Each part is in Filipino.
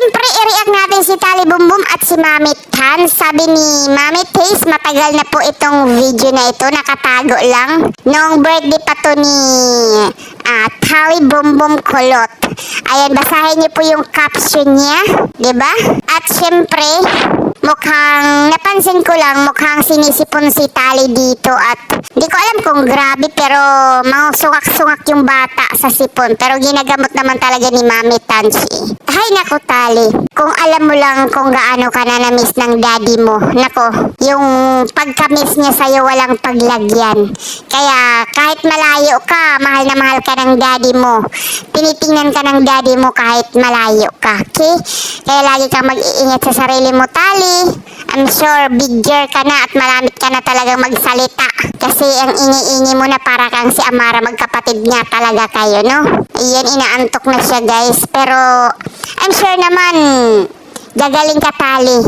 syempre, i-react natin si Tali Bumbum at si Mami Tan. Sabi ni Mami Taze, matagal na po itong video na ito, nakatago lang. Noong birthday pa to ni Tali Bumbum Kulot. Ayan, basahin niyo po yung caption niya, diba? At syempre, mukhang, napansin ko lang, mukhang sinisipon si Tali dito at di ko alam kung grabe pero mga sungak-sungak yung bata sa sipon. Pero ginagamot naman talaga ni Mami Tanchi. Hay nako Tali, kung alam mo lang kung gaano ka na na-miss ng daddy mo. Nako, yung pagka-miss niya sa'yo walang paglagyan. Kaya kahit malayo ka, mahal na mahal ka ng daddy mo. Tinitingnan ka ng daddy mo kahit malayo ka. Okay? Kaya lagi kang mag-iingat sa sarili mo, Tali. I'm sure bigger ka na at malamit ka na talagang magsalita. Kasi ang ingi-ingi mo na para kang si Amara, magkapatid nga talaga kayo, no? Ayan, inaantok na siya guys. Pero I'm sure naman, gagaling ka Tali.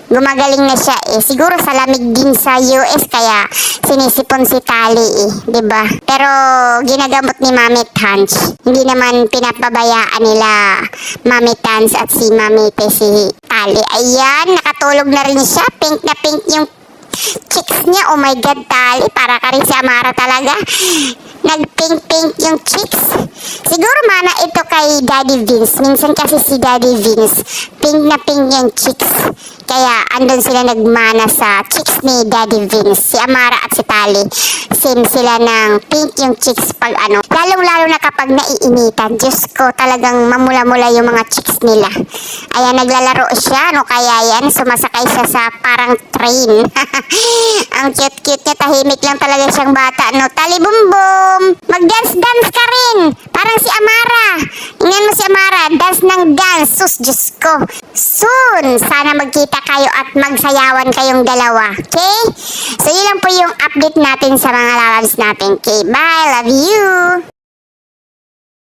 Gumagaling na siya eh. Siguro sa lamig din sa US kaya sinisipon si Tali eh. Diba? Pero ginagamot ni Mami Tans. Hindi naman pinapabayaan nila Mami Tans at si Mami si Tali. Ayan, nakatulog na rin siya. Pink na pink yung cheeks niya. Oh my God, Tali. Para ka rin si Amara talaga. Nag-pink-pink yung cheeks. Siguro mana ito kay Daddy Vince. Minsan kasi si Daddy Vince, pink na pink yung cheeks. Kaya andun sila nagmana sa cheeks ni Daddy Vince. Si Amara at si Tali, same sila ng pink yung cheeks pag ano. Lalong-lalo na kapag naiinitan. Diyos ko, talagang mamula-mula yung mga cheeks nila. Ayan, naglalaro siya. No, kaya yan, sumasakay siya sa parang train. Ang cute-cute niya. Tahimik lang talaga siyang bata. No, Tali Bumbum, mag-dance-dance ka rin. Parang si Amara. Tingnan mo si Amara, dance ng dance. Sus, Diyos ko. Soon, sana magkita kayo at magsayawan kayong dalawa. Okay? So, yun lang po yung update natin sa mga lalabs natin. Okay, bye. Love you.